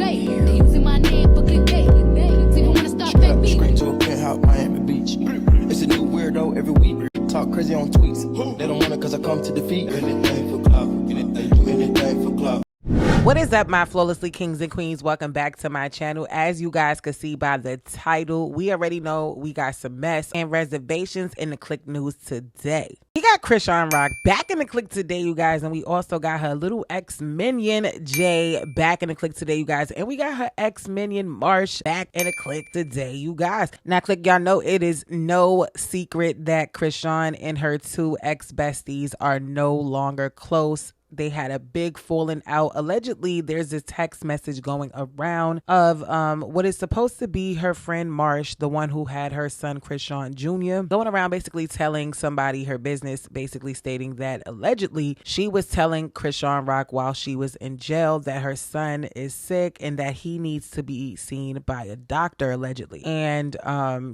Drake. They using my name for clickbait. See, you wanna start fake beef. Straight to a penthouse, Miami Beach. It's a new weirdo every week. Talk crazy on tweets. They don't want it cause I come to defeat. Anything for clout. Anything for clout. What is up, my flawlessly kings and queens? Welcome back to my channel. As you guys can see by the title, we already know we got some mess and reservations in the Click News today. We got ChriseanRock back in the Click today, you guys, and we also got her little ex-minion Jay back in the Click today, you guys, and we got her ex-minion Marsh back in the Click today, you guys. Now, Click, y'all know it is no secret that Chrisean and her two ex-besties are no longer close. They had a big falling out. Allegedly, there's a text message going around of what is supposed to be her friend Marsh, the one who had her son Chrisean Jr., going around basically telling somebody her business, basically stating that allegedly she was telling ChriseanRock while she was in jail that her son is sick and that he needs to be seen by a doctor, allegedly. And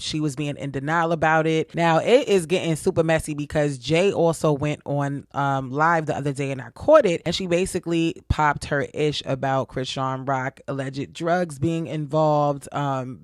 she was being in denial about it. Now, it is getting super messy because Jay also went on live the other day and I caught it, and she basically popped her ish about ChriseanRock alleged drugs being involved,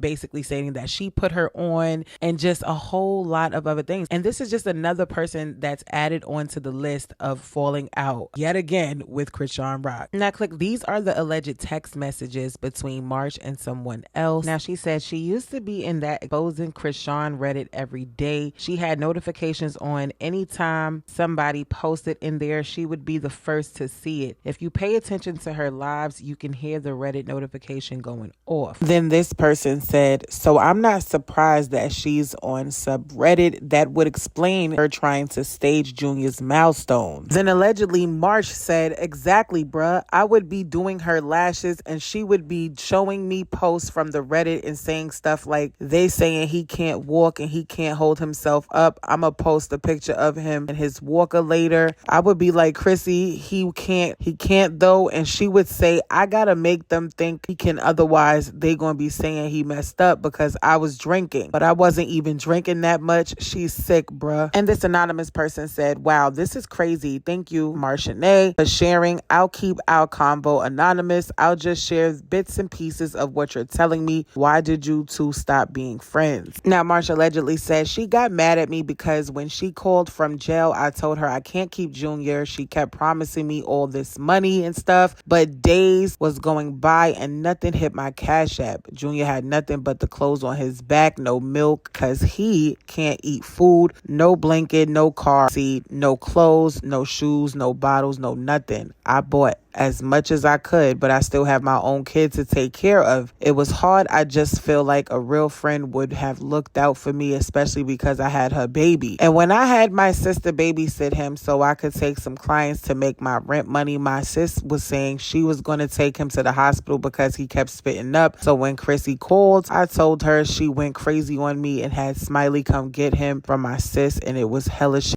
basically stating that she put her on, and just a whole lot of other things. And this is just another person that's added onto the list of falling out yet again with ChriseanRock. Now, Click, these are the alleged text messages between Marsh and someone else. Now, she said she used to be in that exposing Chrisean Reddit every day. She had notifications on anytime somebody posted in there. She would be the first to see it. If you pay attention to her lives, you can hear the Reddit notification going off. Then this person said, so I'm not surprised that she's on subreddit. That would explain her trying to stage Junior's milestones. Then allegedly Marsh said, exactly, bruh. I would be doing her lashes and she would be showing me posts from the Reddit and saying stuff like, they saying he can't walk and he can't hold himself up. I'ma post a picture of him and his walker later. I would be like, Chrissy, he can't though. And she would say, I gotta make them think he can, otherwise they gonna be saying he messed up because I was drinking, but I wasn't even drinking that much. She's sick, bruh. And this anonymous person said, wow, this is crazy. Thank you, Marshanae, for sharing. I'll keep our convo anonymous. I'll just share bits and pieces of what you're telling me. Why did you two stop being friends? Now, Marsh allegedly said she got mad at me because when she called from jail, I told her I can't keep Junior. She kept promising me all this money and stuff, but days was going by and nothing hit my Cash App. Junior had nothing but the clothes on his back, no milk because he can't eat food, no blanket, no car seat, no clothes, no shoes, no bottles, no nothing. I bought as much as I could, but I still have my own kids to take care of. It was hard. I just feel like a real friend would have looked out for me, especially because I had her baby. And when I had my sister babysit him so I could take some clients to make my rent money, my sis was saying she was going to take him to the hospital because he kept spitting up. So when Chrissy called, I told her. She went crazy on me and had Smiley come get him from my sis, and it was hella shit.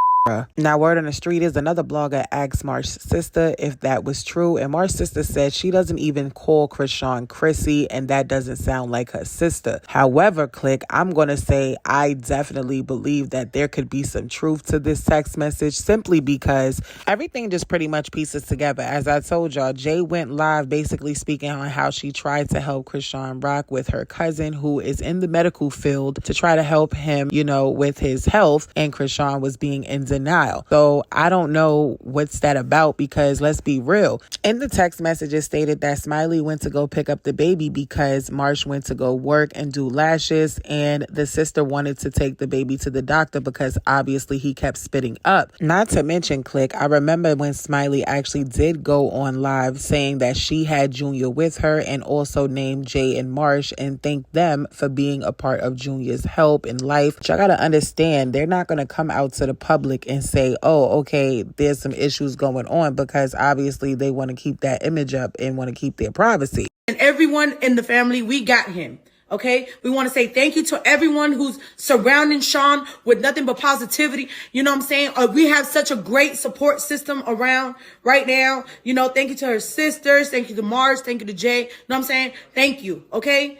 Now, word on the street is another blogger asked Marsh's sister if that was true, and Marsh's sister said she doesn't even call Chrisean Chrissy, and that doesn't sound like her sister. However, Click, I'm going to say I definitely believe that there could be some truth to this text message simply because everything just pretty much pieces together. As I told y'all, Jay went live basically speaking on how she tried to help ChriseanRock with her cousin who is in the medical field to try to help him, you know, with his health, and Chrisean was being in denial. So I don't know what's that about because let's be real. In the text messages stated that Smiley went to go pick up the baby because Marsh went to go work and do lashes, and the sister wanted to take the baby to the doctor because obviously he kept spitting up. Not to mention, Click, I remember when Smiley actually did go on live saying that she had Junior with her and also named Jay and Marsh and thanked them for being a part of Junior's help in life. But y'all gotta understand, they're not gonna come out to the public and say, oh, okay, there's some issues going on, because obviously they want to keep that image up and want to keep their privacy. And everyone in the family, we got him. Okay, we want to say thank you to everyone who's surrounding Sean with nothing but positivity. You know what I'm saying? We have such a great support system around right now. You know, thank you to her sisters. Thank you to Marsh. Thank you to Jay. You know what I'm saying? Thank you. Okay.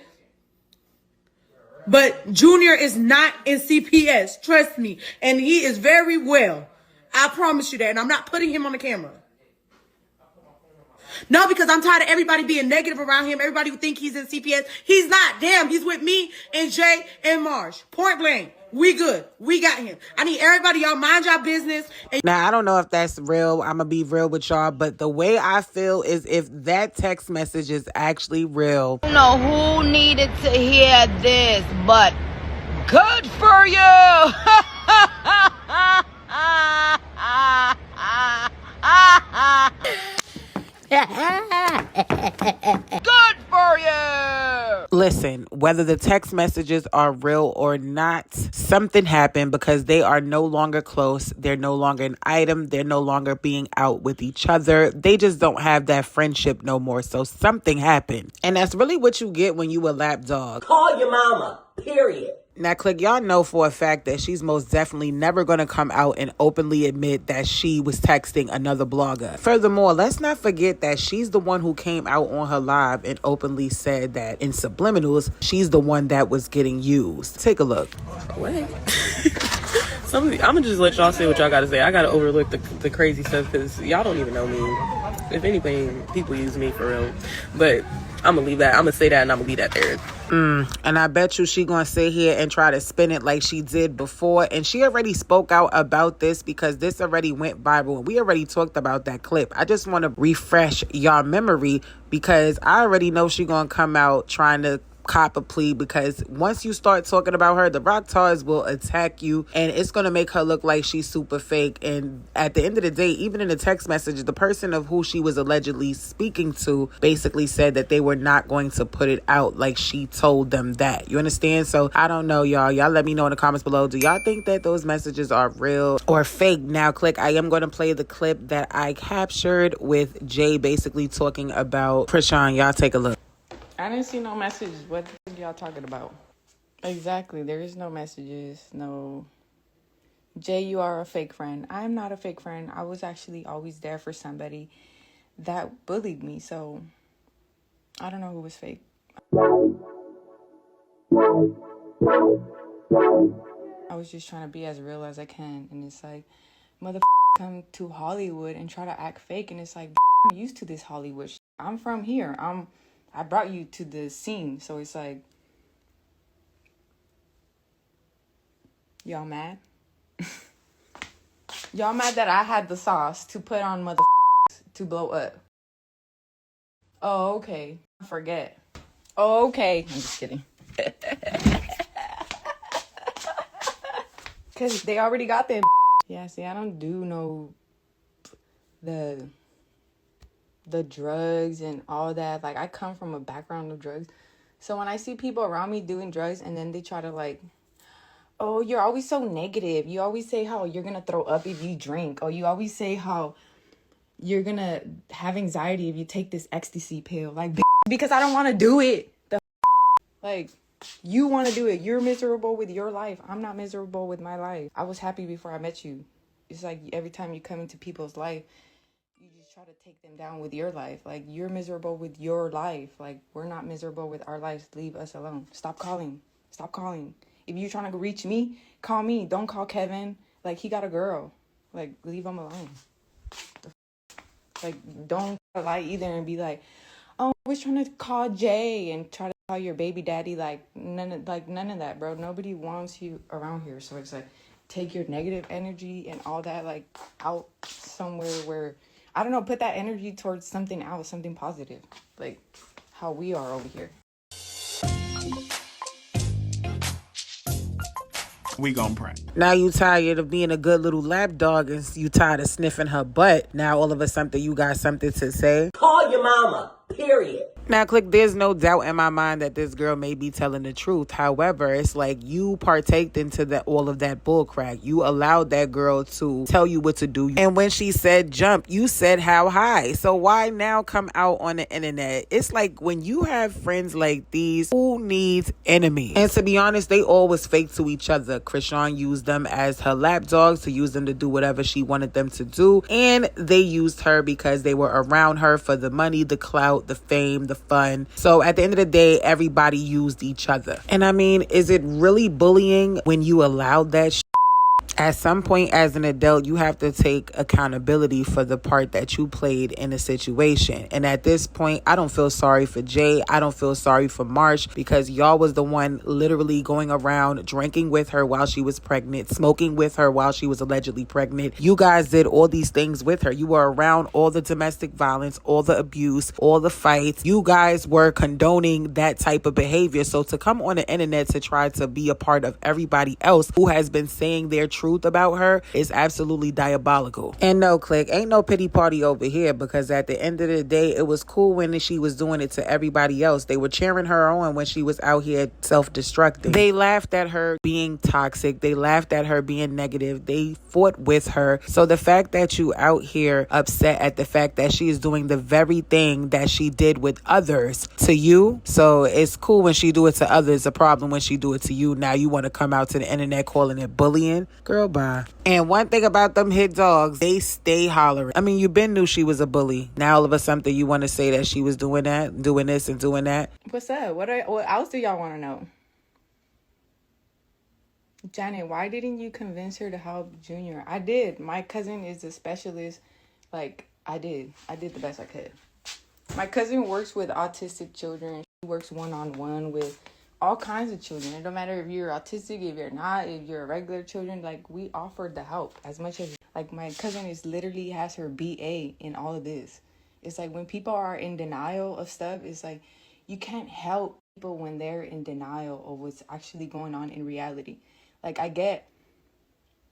But Junior is not in CPS. Trust me. And he is very well. I promise you that. And I'm not putting him on the camera. No, because I'm tired of everybody being negative around him. Everybody would think he's in CPS. He's not. Damn, he's with me and Jay and Marsh. Point blank. We good. We got him. I need everybody, y'all mind your business. Now, I don't know if that's real. I'm going to be real with y'all. But the way I feel is if that text message is actually real. I don't know who needed to hear this, but good for you. Good for you. Listen, whether the text messages are real or not, something happened because they are no longer close. They're no longer an item. They're no longer being out with each other. They just don't have that friendship no more. So something happened. And that's really what you get when you a lapdog. Call your mama, period. Now, Click, y'all know for a fact that she's most definitely never going to come out and openly admit that she was texting another blogger. Furthermore, let's not forget that she's the one who came out on her live and openly said that in subliminals, she's the one that was getting used. Take a look. What? I'm gonna just let y'all say what y'all gotta say. I gotta overlook the crazy stuff because y'all don't even know me. If anything, people use me for real. But I'm gonna leave that. I'm gonna say that and I'm gonna leave that there. And I bet you she gonna sit here and try to spin it like she did before. And she already spoke out about this because this already went viral. And we already talked about that clip. I just want to refresh y'all memory because I already know she gonna come out trying to cop a plea, because once you start talking about her, the rock stars will attack you and it's going to make her look like she's super fake. And at the end of the day, even in the text message, the person of who she was allegedly speaking to basically said that they were not going to put it out like she told them that. You understand? So I don't know, y'all let me know in the comments below. Do y'all think that those messages are real or fake? Now, Click, I am going to play the clip that I captured with Jay basically talking about Chrisean. Y'all take a look. I didn't see no messages. What the fuck y'all talking about? Exactly. There is no messages. No. Jay, you are a fake friend. I am not a fake friend. I was actually always there for somebody that bullied me. So I don't know who was fake. I was just trying to be as real as I can. And it's like, come to Hollywood and try to act fake. And it's like, I'm used to this Hollywood shit. I'm from here. I brought you to the scene, so it's like, y'all mad? Y'all mad that I had the sauce to put on to blow up? Oh, okay. Forget. Oh, okay. I'm just kidding. Because they already got them. Yeah, see, I don't do no the drugs and all that. Like, I come from a background of drugs. So when I see people around me doing drugs and then they try to like, oh, you're always so negative. You always say how you're going to throw up if you drink. Or you always say how you're going to have anxiety if you take this ecstasy pill. Like, because I don't want to do it. Like, you want to do it. You're miserable with your life. I'm not miserable with my life. I was happy before I met you. It's like every time you come into people's life, you just try to take them down with your life. Like, you're miserable with your life. Like, we're not miserable with our lives. Leave us alone. Stop calling. Stop calling. If you're trying to reach me, call me. Don't call Kevin. Like, he got a girl. Like, leave him alone. Like, don't lie either and be like, oh, I was trying to call Jay and try to call your baby daddy. Like, none of that, bro. Nobody wants you around here. So it's like, take your negative energy and all that, like, out somewhere where, I don't know, put that energy towards something else, something positive, like how we are over here. We gon' pray. Now you tired of being a good little lap dog and you tired of sniffing her butt. Now all of a sudden you got something to say. Call your mama, period. Now, Click, there's no doubt in my mind that this girl may be telling the truth. However, it's like you partaked into all of that bull crack. You allowed that girl to tell you what to do. And when she said jump, you said how high. So why now come out on the internet? It's like when you have friends like these, who needs enemies? And to be honest, they always fake to each other. Chrisean used them as her lapdogs to use them to do whatever she wanted them to do. And they used her because they were around her for the money, the clout, the fame, the fun. So at the end of the day, everybody used each other. And I mean, is it really bullying when you allowed that At some point as an adult, you have to take accountability for the part that you played in a situation. And at this point, I don't feel sorry for Jay. I don't feel sorry for Marsh, because y'all was the one literally going around drinking with her while she was pregnant, smoking with her while she was allegedly pregnant. You guys did all these things with her. You were around all the domestic violence, all the abuse, all the fights. You guys were condoning that type of behavior. So to come on the internet to try to be a part of everybody else who has been saying their truth about her is absolutely diabolical. And no, Click, ain't no pity party over here, because at the end of the day, it was cool when she was doing it to everybody else. They were cheering her on when she was out here self-destructing. They laughed at her being toxic. They laughed at her being negative. They fought with her. So the fact that you out here upset at the fact that she is doing the very thing that she did with others to you, so it's cool when she do it to others, a problem when she do it to you. Now you want to come out to the internet calling it bullying? Girl, bye. And one thing about them hit dogs, they stay hollering. I mean, you been knew she was a bully. Now all of a sudden you want to say that she was doing that, doing this and doing that. What's up? What else do y'all want to know? Janet, why didn't you convince her to help Junior? I did. My cousin is a specialist. Like, I did the best I could. My cousin works with autistic children. She works one-on-one with all kinds of children. It don't matter if you're autistic, if you're not, if you're a regular children. Like, we offered the help as much as, like, my cousin is literally has her BA in all of this. It's like when people are in denial of stuff, it's like you can't help people when they're in denial of what's actually going on in reality. Like, I get,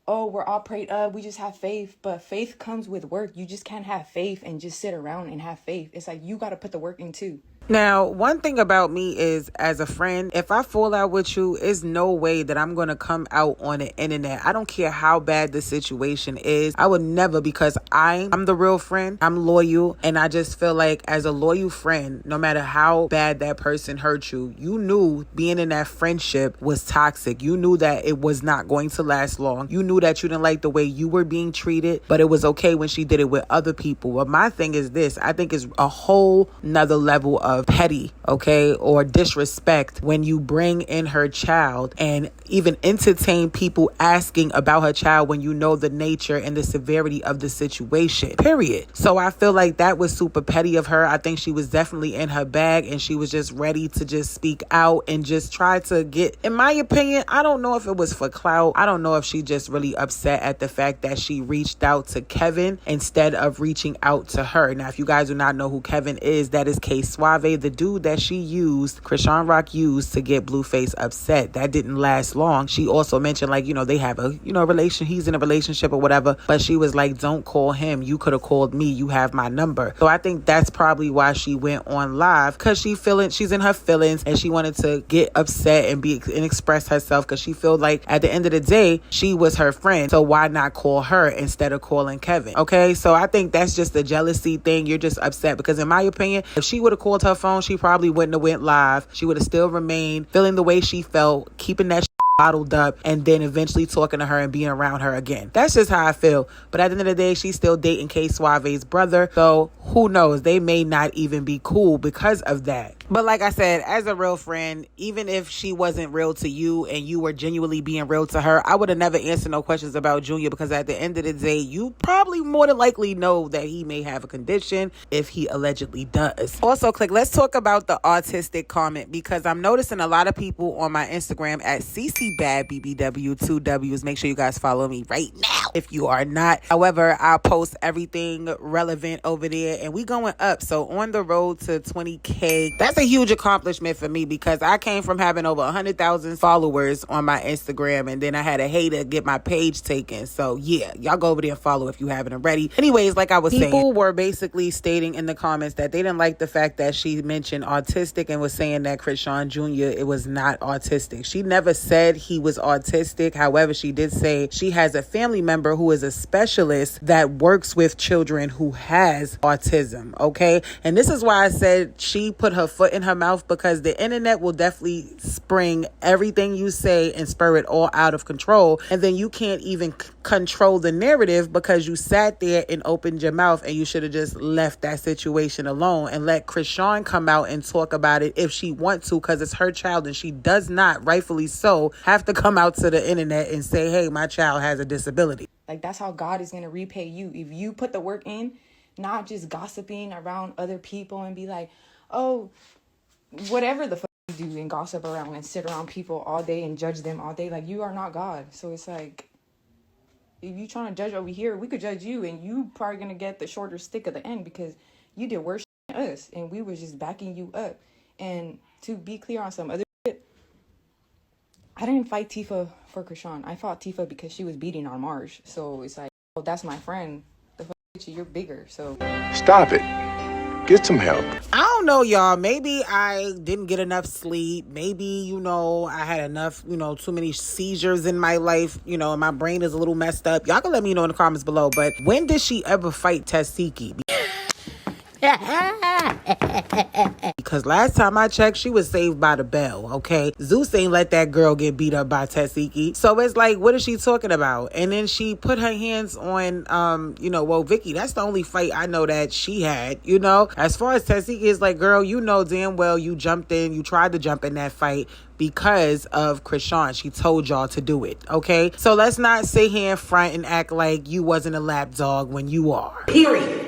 oh, we're all prayed up, we just have faith, but faith comes with work. You just can't have faith and just sit around and have faith. It's like you got to put the work in too. Now, one thing about me is, as a friend, if I fall out with you, there's no way that I'm going to come out on the internet. I don't care how bad the situation is. I would never, because I'm the real friend. I'm loyal. And I just feel like as a loyal friend, no matter how bad that person hurt you, you knew being in that friendship was toxic. You knew that it was not going to last long. You knew that you didn't like the way you were being treated, but it was okay when she did it with other people. But my thing is this, I think is a whole nother level of petty, okay, or disrespect when you bring in her child and even entertain people asking about her child when you know the nature and the severity of the situation, period. So I feel like that was super petty of her. I think she was definitely in her bag and she was just ready to just speak out and just try to get, in my opinion, I don't know if it was for clout. I don't know if she just really upset at the fact that she reached out to Kevin instead of reaching out to her. Now, if you guys do not know who Kevin is, that is K Suave, the dude that she used, ChriseanRock used to get Blueface upset. That didn't last long. She also mentioned, like, you know, they have a, you know, relation, he's in a relationship or whatever, but she was like, don't call him. You could have called me. You have my number. So I think that's probably why she went on live, because she's in her feelings and she wanted to get upset and express herself, because she felt like at the end of the day, she was her friend. So why not call her instead of calling Kevin? Okay. So I think that's just a jealousy thing. You're just upset because, in my opinion, if she would have called her phone, she probably wouldn't have went live. She would have still remained feeling the way she felt, keeping that bottled up, and then eventually talking to her and being around her again. That's just how I feel. But at the end of the day, she's still dating K Suave's brother. So who knows? They may not even be cool because of that. But like I said, as a real friend, even if she wasn't real to you and you were genuinely being real to her, I would have never answered no questions about Junior, because at the end of the day, you probably more than likely know that he may have a condition if he allegedly does. Also, let's talk about the autistic comment, because I'm noticing a lot of people on my Instagram at CCBadBBW2Ws. Make sure you guys follow me right now if you are not. However, I'll post everything relevant over there, and we going up. So on the road to 20K, that's a huge accomplishment for me, because I came from having over 100,000 followers on my Instagram, and then I had a hater get my page taken. So yeah, y'all go over there and follow if you haven't already. Anyways, like I was saying, people were basically stating in the comments that they didn't like the fact that she mentioned autistic and was saying that Chrisean Jr. it was not autistic. She never said he was autistic. However, she did say she has a family member who is a specialist that works with children who has autism. Okay, and this is why I said she put her foot foot in her mouth, because the internet will definitely spring everything you say and spur it all out of control. And then you can't even control the narrative because you sat there and opened your mouth, and you should have just left that situation alone and let Chrisean come out and talk about it if she wants to, because it's her child, and she does not, rightfully so, have to come out to the internet and say, hey, my child has a disability. Like, that's how God is going to repay you. If you put the work in, not just gossiping around other people and be like, oh, whatever the fuck you do and gossip around and sit around people all day and judge them all day. Like, you are not God. So it's like, if you trying to judge over here, we could judge you, and you probably going to get the shorter stick at the end because you did worse than us, and we was just backing you up. And to be clear on some other shit, I didn't fight Tifa for Chrisean. I fought Tifa because she was beating on Marsh. So it's like, oh, that's my friend. The fuck, you're bigger. So Stop it. Get some help. I don't know, y'all. Maybe I didn't get enough sleep. Maybe, I had enough, too many seizures in my life, and my brain is a little messed up. Y'all can let me know in the comments below. But when did she ever fight Tashiki? Because last time I checked, she was saved by the bell, okay? Zeus ain't let that girl get beat up by Tashiki. So it's like, what is she talking about? And then she put her hands on, Vicky. That's the only fight I know that she had, As far as Tashiki, is like, girl, damn well you tried to jump in that fight because of Chrisean. She told y'all to do it, okay? So let's not sit here in front and act like you wasn't a lapdog when you are. Period.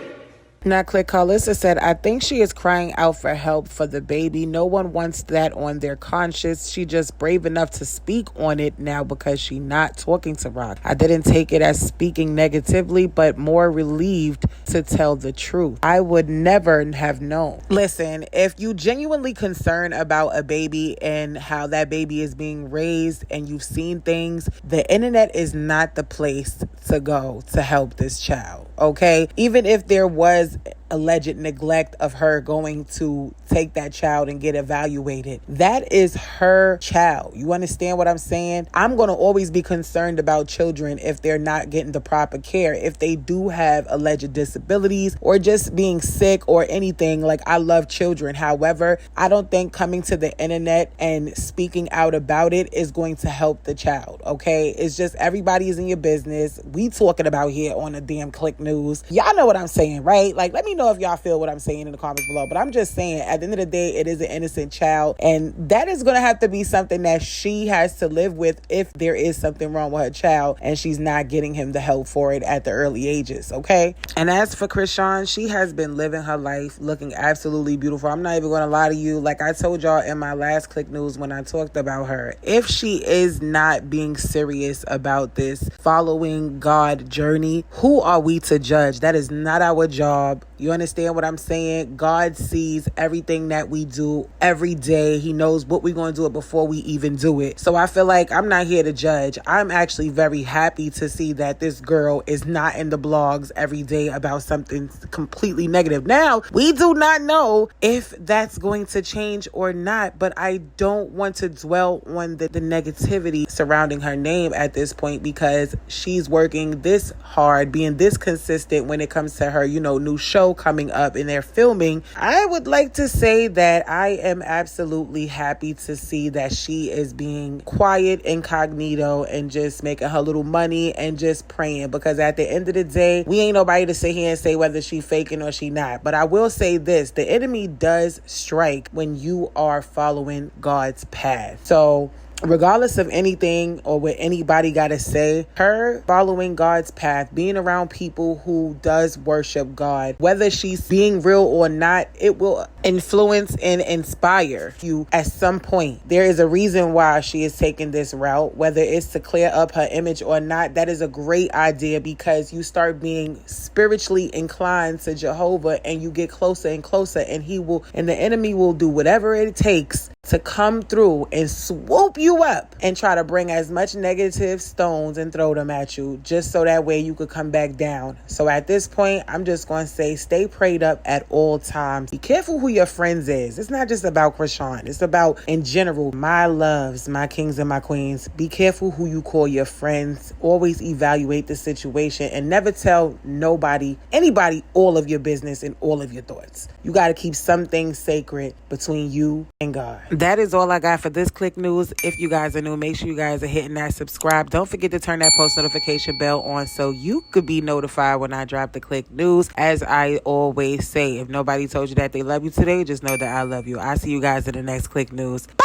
Now, Click Carlissa said, I think she is crying out for help for the baby. No one wants that on their conscience. She just brave enough to speak on it now because she not talking to Rock. I didn't take it as speaking negatively, but more relieved to tell the truth. I would never have known. Listen, if you genuinely concerned about a baby and how that baby is being raised and you've seen things, the internet is not the place to go to help this child, okay? Even if there was alleged neglect of her going to take that child and get evaluated, that is her child. You understand what I'm saying? I'm going to always be concerned about children if they're not getting the proper care, if they do have alleged disabilities or just being sick or anything. Like, I love children. However, I don't think coming to the internet and speaking out about it is going to help the child, okay? It's just, everybody's in your business. We talking about here on the damn Click News. Y'all know what I'm saying, right? Like, let me know if y'all feel what I'm saying in the comments below. But I'm just saying, at the end of the day, it is an innocent child, and that is going to have to be something that she has to live with if there is something wrong with her child and she's not getting him the help for it at the early ages, okay? And as for Chrisean, she has been living her life looking absolutely beautiful. I'm not even going to lie to you. Like I told y'all in my last Click News when I talked about her, if she is not being serious about this following God journey, who are we to judge? That is not our job. You understand what I'm saying? God sees everything that we do every day. He knows what we're going to do it before we even do it. So I feel like I'm not here to judge. I'm actually very happy to see that this girl is not in the blogs every day about something completely negative. Now, we do not know if that's going to change or not, but I don't want to dwell on the negativity surrounding her name at this point, because she's working this hard, being this consistent when it comes to her, new show coming up and they're filming. I would like to say that I am absolutely happy to see that she is being quiet, incognito, and just making her little money and just praying, because at the end of the day, we ain't nobody to sit here and say whether she faking or she not. But I will say this, the enemy does strike when you are following God's path. So regardless of anything or what anybody got to say, her following God's path, being around people who does worship God, whether she's being real or not, it will influence and inspire you at some point. There is a reason why she is taking this route, whether it's to clear up her image or not. That is a great idea, because you start being spiritually inclined to Jehovah and you get closer and closer, and the enemy will do whatever it takes to come through and swoop you up and try to bring as much negative stones and throw them at you just so that way you could come back down. So at this point, I'm just going to say stay prayed up at all times. Be careful who your friends is. It's not just about Chrisean. It's about, in general, my loves, my kings and my queens. Be careful who you call your friends. Always evaluate the situation and never tell anybody, all of your business and all of your thoughts. You got to keep some things sacred between you and God. That is all I got for this Click News. If you guys are new, make sure you guys are hitting that subscribe. Don't forget to turn that post notification bell on so you could be notified when I drop the Click News. As I always say, if nobody told you that they love you today, just know that I love you. I'll see you guys in the next Click News. Bye!